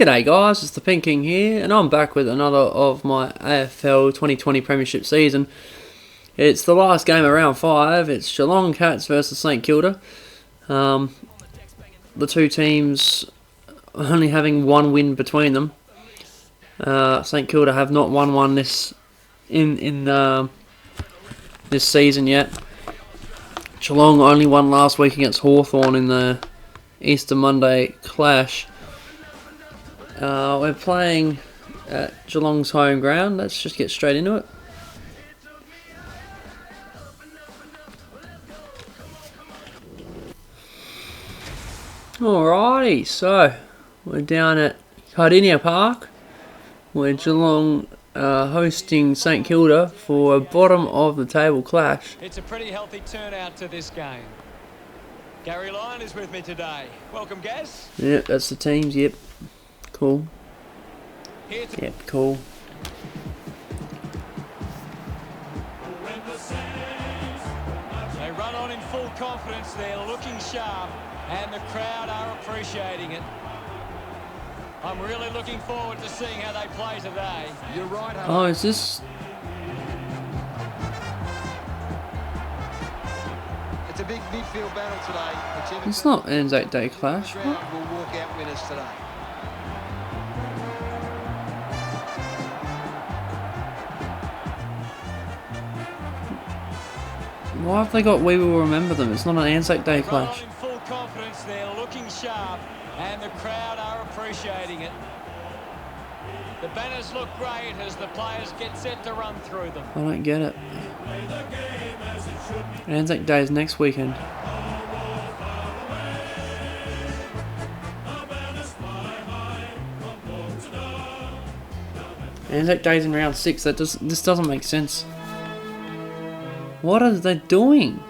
G'day guys, it's the Pink King here, and I'm back with another of my AFL 2020 Premiership season. It's the last game of round 5, it's Geelong Cats versus St Kilda. The two teams only having one win between them. St Kilda have not won one this season yet. Geelong only won last week against Hawthorn in the Easter Monday clash. We're playing at Geelong's home ground. Let's just get straight into it. Alrighty, so we're down at Cardinia Park, where Geelong hosting St Kilda for a bottom of the table clash. It's a pretty healthy turnout to this game. Gary Lyon is with me today. Welcome, Gaz. Yep, that's the teams. Yep, cool. Yep, cool. They run on in full confidence. They're looking sharp, and the crowd are appreciating it. I'm really looking forward to seeing how they play today. You're right. Oh, is this? It's a big midfield battle today. It's not Anzac Day clash. Will walk out winners today. Why have they got We Will Remember Them? It's not an Anzac Day clash. In full confidence, they're looking sharp, and the crowd are appreciating it. The banners look great as the players get set to run through them. I don't get it. Anzac Day is next weekend. Anzac Day's in round 6. This doesn't make sense. What are they doing?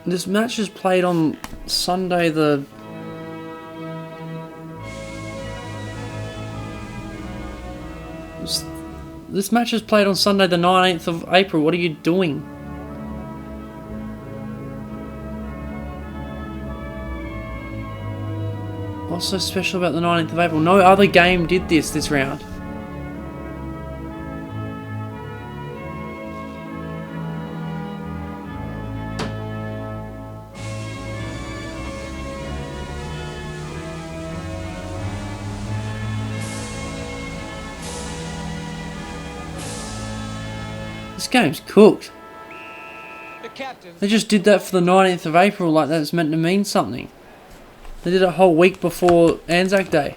This match is played on Sunday the... This match is played on Sunday the 19th of April. What are you doing? What's so special about the 19th of April? No other game did this round. This game's cooked. They just did that for the 19th of April like that's meant to mean something. They did it a whole week before Anzac Day.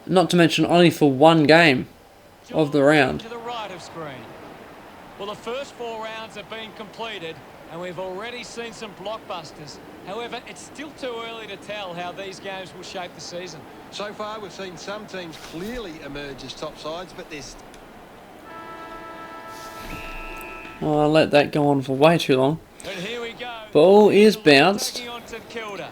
Not to mention only for one game of the round. To the right of screen. Well, the first 4 rounds have been completed, and we've already seen some blockbusters. However, it's still too early to tell how these games will shape the season. So far, we've seen some teams clearly emerge as top sides, but there's... Well, I let that go on for way too long. And here we go. Ball is bounced. Kilda.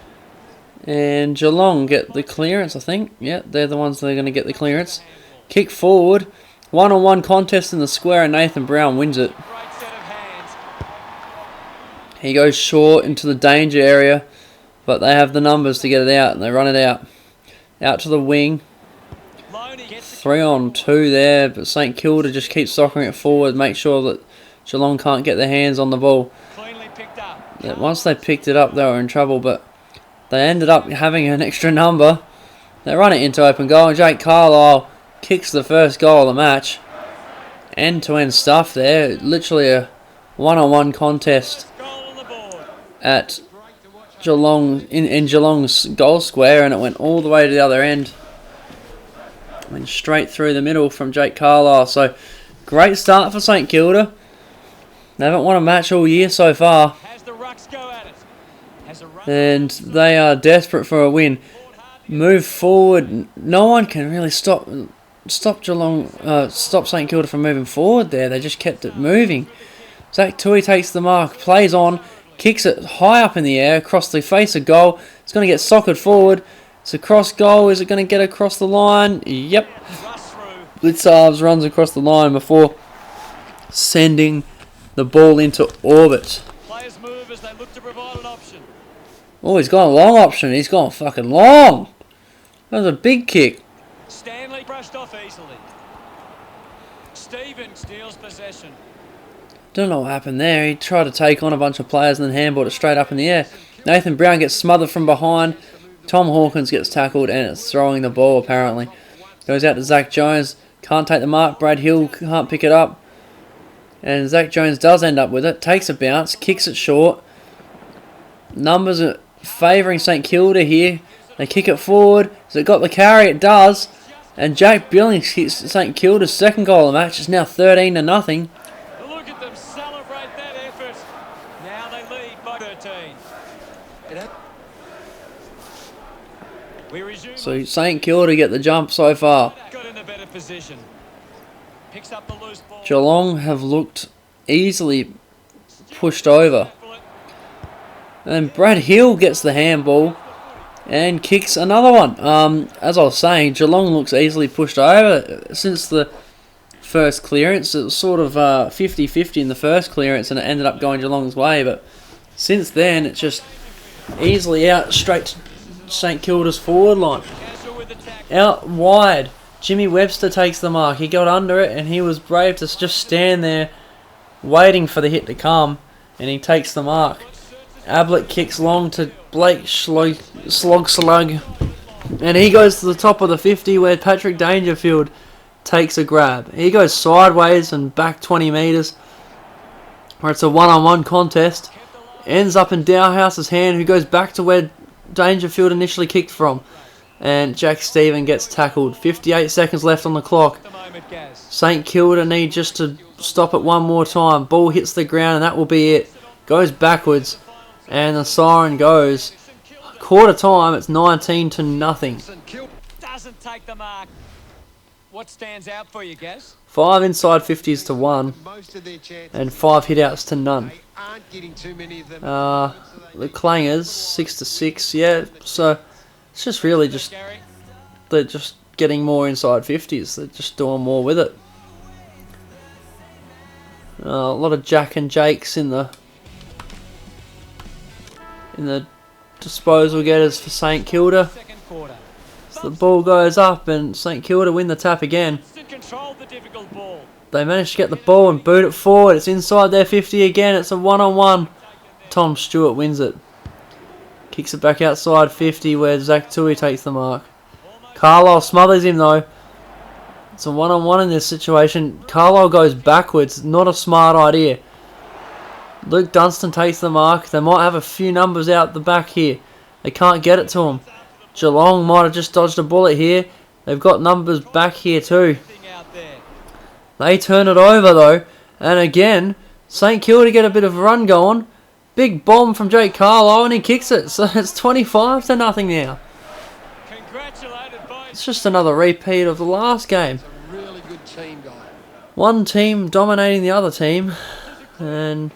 And Geelong get the clearance, I think. Yeah, they're the ones that are going to get the clearance. Kick forward. One-on-one contest in the square, and Nathan Brown wins it. Great set of hands. He goes short into the danger area, but they have the numbers to get it out, and they run it out. Out to the wing. 3-on-2 there, but St Kilda just keeps soccering it forward, make sure that Geelong can't get their hands on the ball. Cleanly picked up. Once they picked it up, they were in trouble, but they ended up having an extra number. They run it into open goal, and Jake Carlisle kicks the first goal of the match. End-to-end stuff there. Literally a one-on-one contest at Geelong in Geelong's goal square, and it went all the way to the other end. Went straight through the middle from Jake Carlisle. So great start for St Kilda. They haven't won a match all year so far, and they are desperate for a win. Move forward. No one can really stop Geelong, stop St Kilda from moving forward there. They just kept it moving. Zach Tui takes the mark, plays on, kicks it high up in the air across the face of goal. It's going to get soccered forward. It's a cross goal. Is it going to get across the line? Yep. Blitzarves runs across the line before sending the ball into orbit. Players move as they look to provide an option. Oh, he's gone a long option. He's gone fucking long. That was a big kick. Stanley brushed off easily. Stephen steals possession. Don't know what happened there. He tried to take on a bunch of players and then handballed it straight up in the air. Nathan Brown gets smothered from behind. Tom Hawkins gets tackled and it's throwing the ball apparently. Goes out to Zach Jones. Can't take the mark. Brad Hill can't pick it up. And Zach Jones does end up with it. Takes a bounce. Kicks it short. Numbers are favouring St Kilda here. They kick it forward. Has it got the carry? It does. And Jack Billings hits St Kilda's second goal of the match. It's now 13-0. Look at them celebrate that effort. Now they lead by 13. We resume. So St Kilda get the jump so far. Got in a better position. Picks up the loose ball. Geelong have looked easily pushed over. And Brad Hill gets the handball and kicks another one. As I was saying, Geelong looks easily pushed over since the first clearance. It was sort of 50-50 in the first clearance and it ended up going Geelong's way. But since then, it's just easily out straight to St Kilda's forward line. Out wide, Jimmy Webster takes the mark. He got under it and he was brave to just stand there waiting for the hit to come. And he takes the mark. Ablett kicks long to Blake Slug. And he goes to the top of the 50 where Patrick Dangerfield takes a grab. He goes sideways and back 20 metres where it's a one-on-one contest. Ends up in Dowhouse's hand, who goes back to where Dangerfield initially kicked from. And Jack Stephen gets tackled. 58 seconds left on the clock. St Kilda need just to stop it one more time. Ball hits the ground and that will be it. Goes backwards. And the siren goes. Quarter time, it's 19-0. Doesn't take the mark. What stands out for you, Gaz? 5 inside 50s to 1. And 5 hitouts to none. The Clangers 6-6. Yeah, so it's just really just they're just getting more inside 50s. They're just doing more with it. A lot of Jack and Jakes in the disposal getters for St Kilda. So the ball goes up and St Kilda win the tap again. They managed to get the ball and boot it forward. It's inside their 50 again. It's a one-on-one. Tom Stewart wins it. Kicks it back outside 50 where Zach Tui takes the mark. Carlisle smothers him though. It's a one-on-one in this situation. Carlisle goes backwards. Not a smart idea. Luke Dunstan takes the mark. They might have a few numbers out the back here. They can't get it to him. Geelong might have just dodged a bullet here. They've got numbers back here too. They turn it over though. And again, St Kilda get a bit of a run going. Big bomb from Jake Carlisle and he kicks it. So it's 25-0 now. It's just another repeat of the last game. One team dominating the other team. And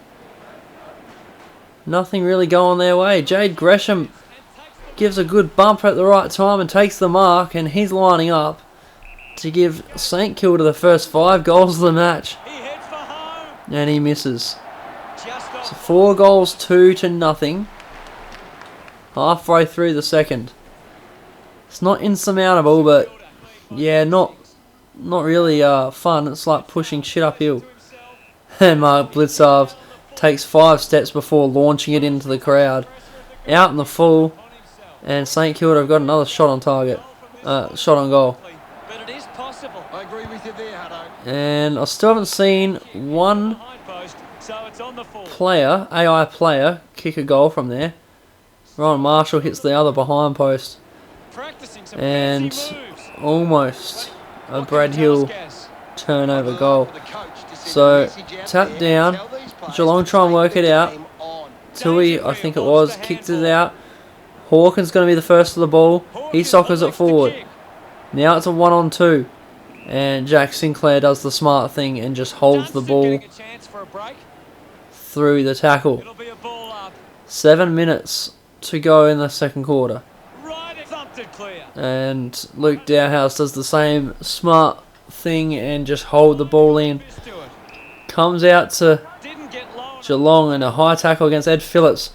nothing really going their way. Jade Gresham gives a good bump at the right time and takes the mark, and he's lining up to give St Kilda the first 5 goals of the match. And he misses. So 4 goals, 2-0. Halfway through the second. It's not insurmountable, but yeah, not really fun. It's like pushing shit uphill. And Mark Blitzarves takes 5 steps before launching it into the crowd. Out in the full. And St Kilda have got another shot on target. Shot on goal. But it is possible. I agree with you there, Hutto. And I still haven't seen one player, AI player, kick a goal from there. Ron Marshall hits the other behind post. And almost a Brad Hill turnover goal. So, tap down. Geelong try and work it out. Tui, I think it was, kicked it out. Hawkins going to be the first to the ball. He soccers it forward. Now it's a 1-on-2. And Jack Sinclair does the smart thing and just holds the ball through the tackle. 7 minutes to go in the second quarter. And Luke Dowhouse does the same smart thing and just hold the ball in. Comes out to Geelong and a high tackle against Ed Phillips.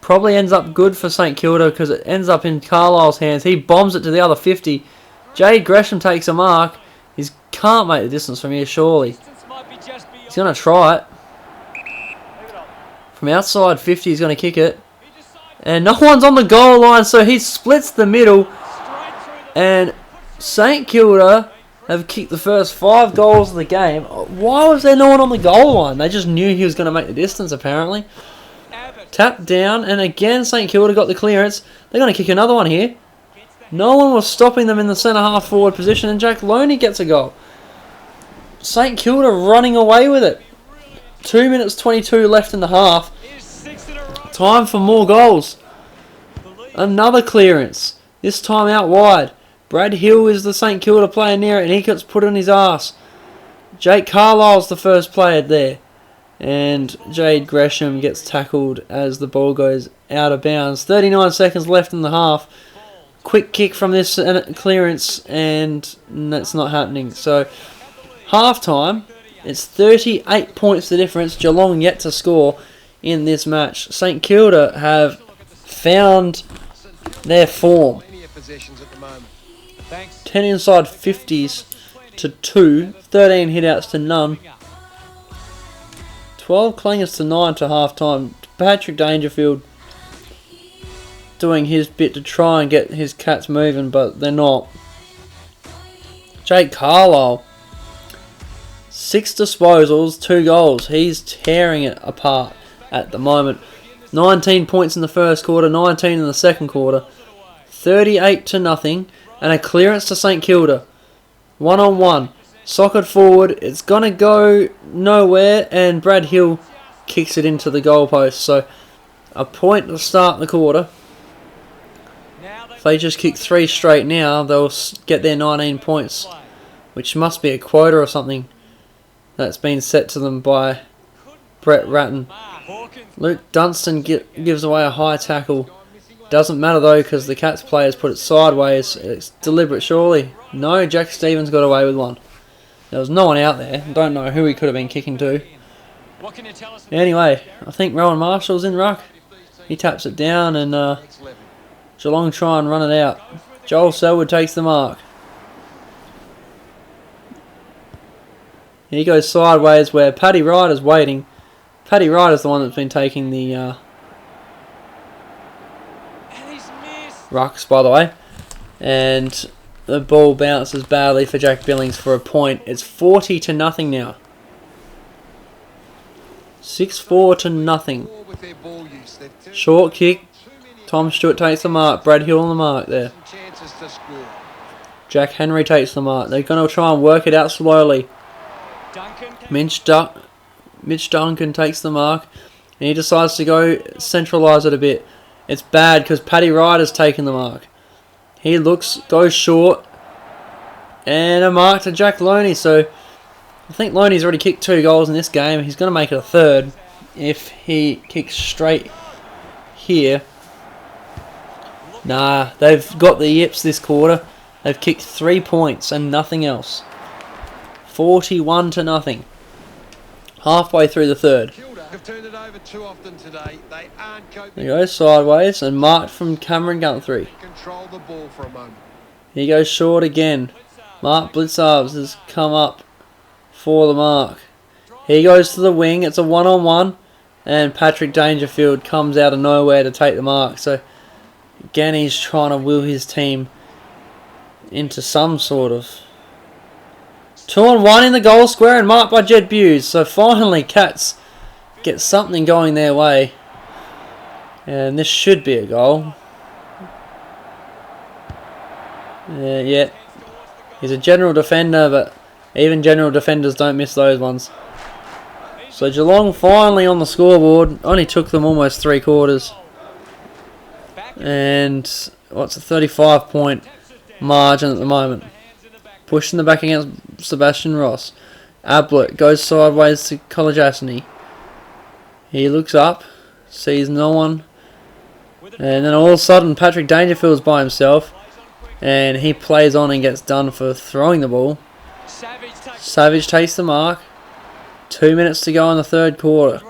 Probably ends up good for St Kilda because it ends up in Carlisle's hands. He bombs it to the other 50. Jade Gresham takes a mark. He can't make the distance from here, surely. He's going to try it. From outside 50, he's going to kick it. And no one's on the goal line, so he splits the middle. And St Kilda have kicked the first 5 goals of the game. Why was there no one on the goal line? They just knew he was going to make the distance, apparently. Tap down, and again St Kilda got the clearance. They're going to kick another one here. No one was stopping them in the centre half forward position, and Jack Loney gets a goal. St Kilda running away with it. 2 minutes 22 left in the half. Time for more goals. Another clearance. This time out wide. Brad Hill is the St Kilda player near it, and he gets put on his ass. Jake Carlisle's the first player there. And Jade Gresham gets tackled as the ball goes out of bounds. 39 seconds left in the half. Quick kick from this clearance, and that's not happening. So, half time, it's 38 points the difference. Geelong yet to score in this match. St Kilda have found their form. 10 inside 50s to 2. 13 hitouts to none. 12 clangers to 9 to half time. Patrick Dangerfield doing his bit to try and get his Cats moving, but they're not. Jake Carlisle, 6 disposals, 2 goals. He's tearing it apart at the moment. 19 points in the first quarter, 19 in the second quarter. 38 to nothing, and a clearance to St Kilda. 1-on-1. Socket forward, it's going to go nowhere, and Brad Hill kicks it into the goalpost. So, a point to start the quarter. If they just kick 3 straight now, they'll get their 19 points, which must be a quota or something that's been set to them by Brett Ratton. Luke Dunstan gives away a high tackle. Doesn't matter though, because the Cats players put it sideways. It's deliberate, surely. No, Jack Stevens got away with one. There was no one out there. Don't know who he could have been kicking to. Anyway, I think Rowan Marshall's in ruck. He taps it down, and Geelong try and run it out. Joel Selwood takes the mark. He goes sideways where Paddy Ryder's waiting. Paddy Ryder's the one that's been taking the rucks, by the way. And the ball bounces badly for Jack Billings for a point. It's 40 to nothing now. 6-4 to nothing. Short kick. Tom Stewart takes the mark. Brad Hill on the mark there. Jack Henry takes the mark. They're going to try and work it out slowly. Mitch Duncan takes the mark. And he decides to go centralise it a bit. It's bad because Paddy Ryder's taken the mark. He goes short, and a mark to Jack Loney. So I think Loney's already kicked 2 goals in this game. He's going to make it a third if he kicks straight here. Nah, they've got the yips this quarter. They've kicked 3 points and nothing else. 41 to nothing. Halfway through the third. Have turned it over too often today. They aren't coping. He goes sideways and marked from Cameron Guthrie. Control the ball for a moment. He goes short again. Mark Blitzarves has come up for the mark. He goes to the wing. It's a 1-on-1, and Patrick Dangerfield comes out of nowhere to take the mark. So again, he's trying to will his team into some sort of 2-on-1 in the goal square and marked by Jed Buse. So finally, Cats get something going their way, and this should be a goal. Yeah, he's a general defender, but even general defenders don't miss those ones. So Geelong finally on the scoreboard. Only took them almost 3 quarters, and what's a 35-point margin at the moment. Pushing the back against Sebastian Ross. Ablett goes sideways to Kolajasny. He looks up, sees no one, and then all of a sudden Patrick Dangerfield's by himself, and he plays on and gets done for throwing the ball. Savage takes the mark. 2 minutes to go in the third quarter.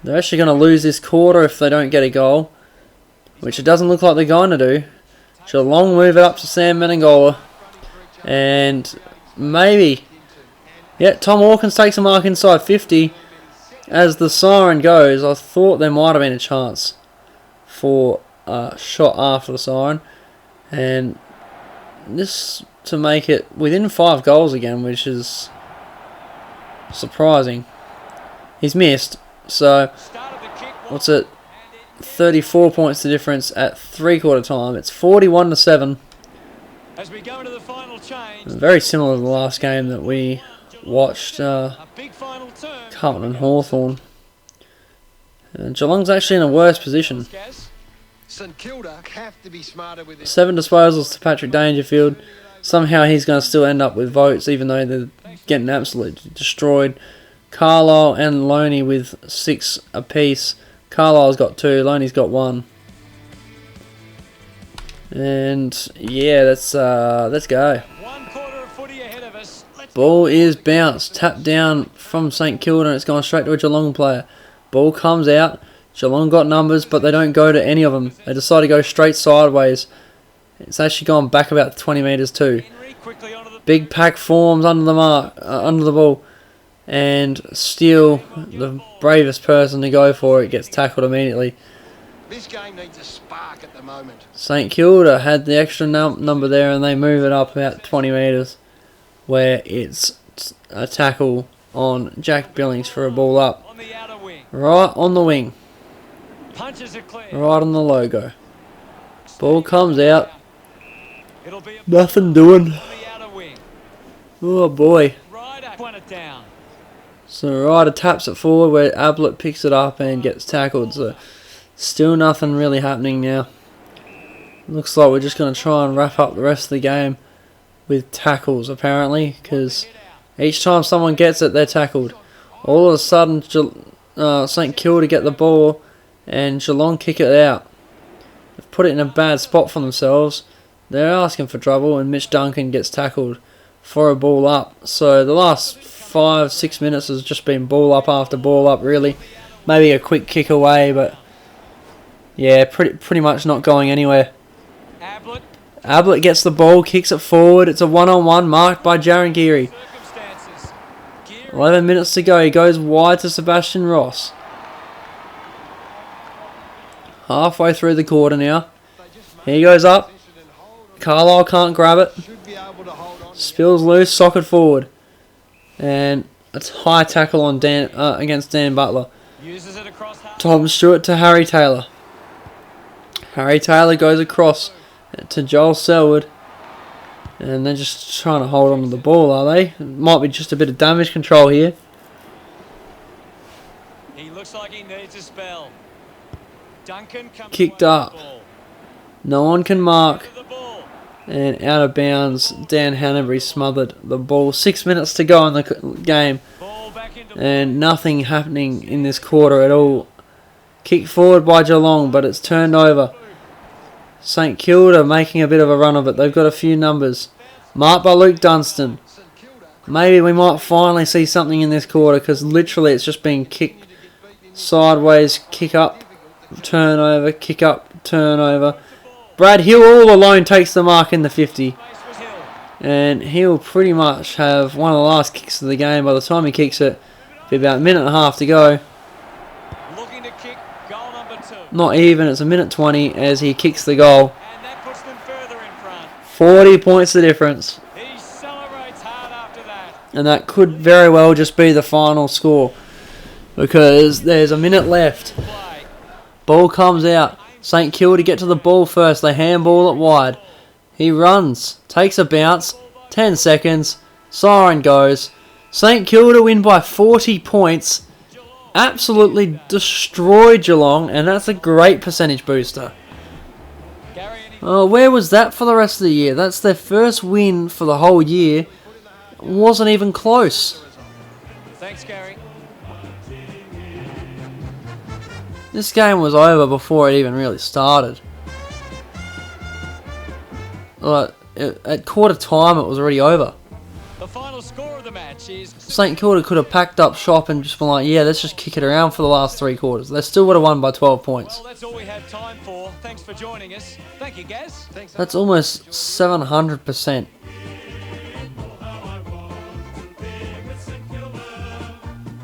They're actually going to lose this quarter if they don't get a goal, which it doesn't look like they're going to do. Geelong move it up to Sam Menengola. And maybe, yeah, Tom Hawkins takes a mark inside 50. As the siren goes, I thought there might have been a chance for a shot after the siren. And this to make it within 5 goals again, which is surprising. He's missed, so what's it? 34 points the difference at three-quarter time. It's 41-7. As we go into the final change, Very similar to the last game that we watched, a big final turn. Carlton and Hawthorn. And Geelong's actually in a worse position. St Kilda have to be smarter with it. 7 disposals to Patrick Dangerfield. Somehow he's going to still end up with votes, even though they're getting absolutely destroyed. Carlisle and Loney with 6 apiece. Carlisle's got 2, Loney's got 1. And yeah, let's go. 1 quarter of footy ahead of us. Ball is bounced, tapped down from St Kilda, and it's gone straight to a Geelong player. Ball comes out. Geelong got numbers, but they don't go to any of them. They decide to go straight sideways. It's actually gone back about 20 metres too. Big pack forms under the mark, under the ball, and Steele, the bravest person to go for it, gets tackled immediately. This game needs a spark at the moment. St Kilda had the extra number there, and they move it up about 20 metres, where it's a tackle on Jack Billings for a ball up, On the outer wing. right on the wing, Punches are clear. right on the logo. Ball comes out, It'll be a nothing doing. on the outer wing. Oh boy. Ryder won it down. So Ryder taps it forward where Ablett picks it up and gets tackled. So still nothing really happening now. Looks like we're just going to try and wrap up the rest of the game with tackles apparently, because each time someone gets it, they're tackled. All of a sudden, St Kilda get the ball and Geelong kick it out. They've put it in a bad spot for themselves. They're asking for trouble, and Mitch Duncan gets tackled for a ball up. So the last 5-6 minutes has just been ball up after ball up, really. Maybe a quick kick away, but yeah, pretty much not going anywhere. Ablett. Ablett gets the ball, kicks it forward. It's a one-on-one marked by Jaron Geary. Circumstances. Geary. 11 minutes to go. He goes wide to Sebastian Ross. Halfway through the quarter now. He goes up. Carlisle can't grab it. Should be able to hold on. Spills loose, socket forward. And it's high tackle on against Dan Butler. Uses it across half. Tom Stewart to Harry Taylor. Harry Taylor goes across to Joel Selwood. And they're just trying to hold on to the ball, are they? It might be just a bit of damage control here. He looks like he needs a spell. Duncan comes Kicked away up. with the ball. No one can mark. To the ball. And out of bounds, Dan Hanbury smothered the ball. 6 minutes to go in the game. Ball back into And nothing happening in this quarter at all. Kicked forward by Geelong, but it's turned over. St Kilda making a bit of a run of it. They've got a few numbers. Marked by Luke Dunstan. Maybe we might finally see something in this quarter, because literally it's just been kicked sideways, kick up, turnover, kick up, turnover. Brad Hill all alone takes the mark in the 50. Space was Hill. And he'll pretty much have one of the last kicks of the game. By the time he kicks it, be about a minute and a half to go. Looking to kick goal number 2. Not even, it's a minute 20 as he kicks the goal. And that puts them further in front. 40 points the difference. He celebrates hard after that. And that could very well just be the final score, because there's a minute left. Play. Ball comes out. St Kilda get to the ball first. They handball it wide. He runs, takes a bounce. 10 seconds. Siren goes. St Kilda win by 40 points. Absolutely destroyed Geelong, and that's a great percentage booster. Gary, any Where was that for the rest of the year? That's their first win for the whole year. Wasn't even close. Thanks, Gary. This game was over before it even really started. At quarter time, it was already over. The final score of the match is... St Kilda could have packed up shop and just been like, yeah, let's just kick it around for the last 3 quarters. They still would have won by 12 points. Well, that's all we have time for. Thanks for joining us. Thank you, Gaz. Thanks. That's almost 700%.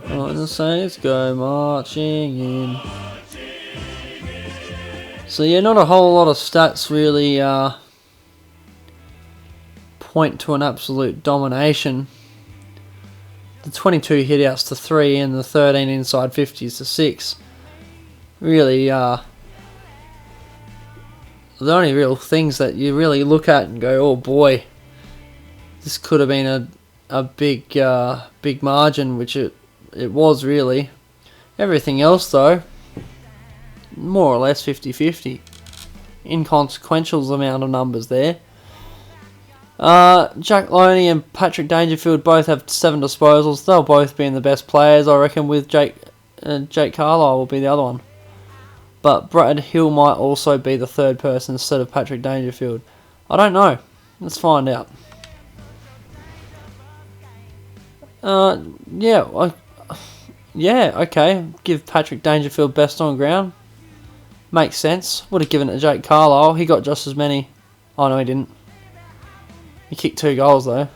The Saints go marching in. So yeah, not a whole lot of stats really point to an absolute domination. The 22 hitouts to 3 and the 13 inside 50s to 6. Really, the only real things that you really look at and go, oh boy, this could have been a big margin, which it was really. Everything else though, more or less 50-50. Inconsequential amount of numbers there. Jack Loney and Patrick Dangerfield both have 7 disposals. They'll both be in the best players, I reckon, with Jake Carlisle will be the other one. But Brad Hill might also be the third person instead of Patrick Dangerfield. I don't know. Let's find out. Yeah, okay. Give Patrick Dangerfield best on ground. Makes sense. Would have given it to Jake Carlisle. He got just as many. Oh, no, he didn't. He kicked 2 goals, though.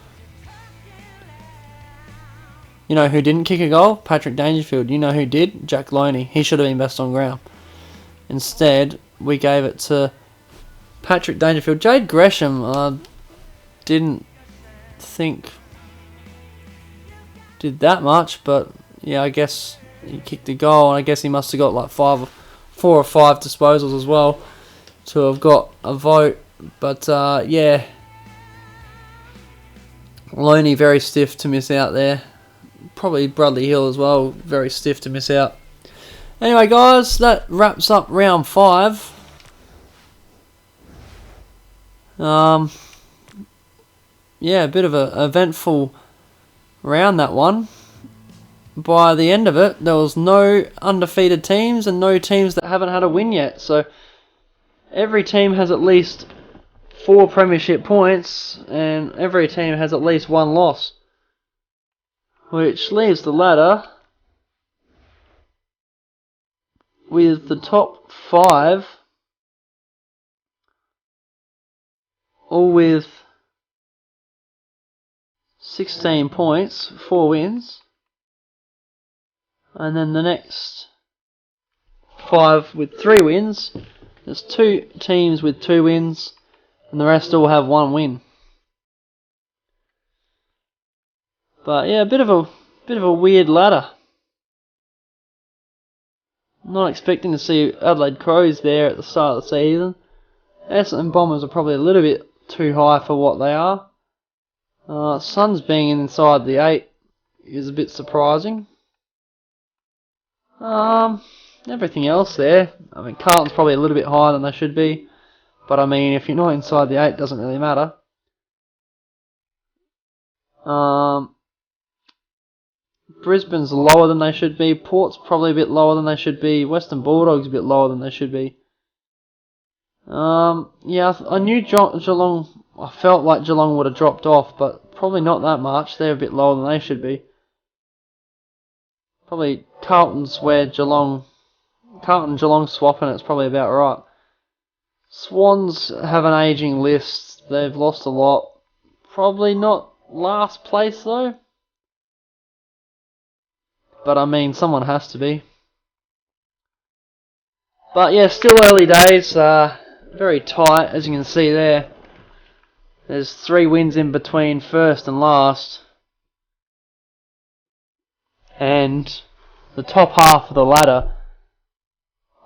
You know who didn't kick a goal? Patrick Dangerfield. You know who did? Jack Loney. He should have been best on ground. Instead, we gave it to Patrick Dangerfield. Jade Gresham, didn't think did that much, but yeah, I guess he kicked a goal, and I guess he must have got like 4 or 5 disposals as well to have got a vote. But yeah, Loney very stiff to miss out there. Probably Bradley Hill as well, very stiff to miss out. Anyway, guys, that wraps up round 5. Yeah, a bit of an eventful round, that one. By the end of it, there was no undefeated teams and no teams that haven't had a win yet. So every team has at least 4 premiership points and every team has at least 1 loss, which leaves the ladder with the top 5 all with 16 points, 4 wins, and then the next 5 with 3 wins. There's 2 teams with 2 wins, and the rest all have 1 win. But yeah, a bit of a weird ladder. Not expecting to see Adelaide Crows there at the start of the season. Essendon Bombers are probably a little bit too high for what they are. Suns being inside the 8 is a bit surprising. Everything else there, I mean, Carlton's probably a little bit higher than they should be, but I mean, if you're not inside the 8, it doesn't really matter. Brisbane's lower than they should be. Port's probably a bit lower than they should be. Western Bulldogs a bit lower than they should be. Yeah, I knew Geelong. I felt like Geelong would have dropped off, but probably not that much. They're a bit lower than they should be. Probably Carlton's where Geelong swapping. It's probably about right. Swans have an ageing list. They've lost a lot. Probably not last place though. But I mean, someone has to be. But yeah, still early days. Very tight, as you can see there. There's 3 wins in between first and last. And the top half of the ladder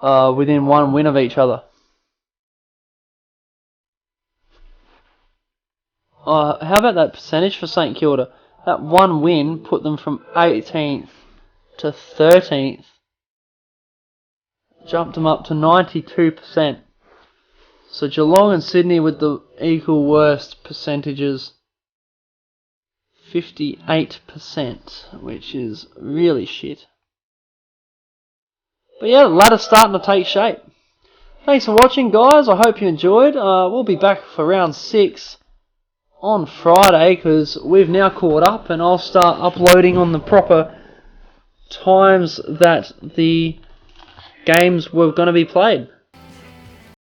are within 1 win of each other. How about that percentage for St Kilda? That 1 win put them from 18th to 13th. Jumped them up to 92%. So Geelong and Sydney with the equal worst percentages. 58%, which is really shit. But yeah, the ladder's starting to take shape. Thanks for watching, guys. I hope you enjoyed. We'll be back for round 6 on Friday, because we've now caught up, and I'll start uploading on the proper times that the games were going to be played.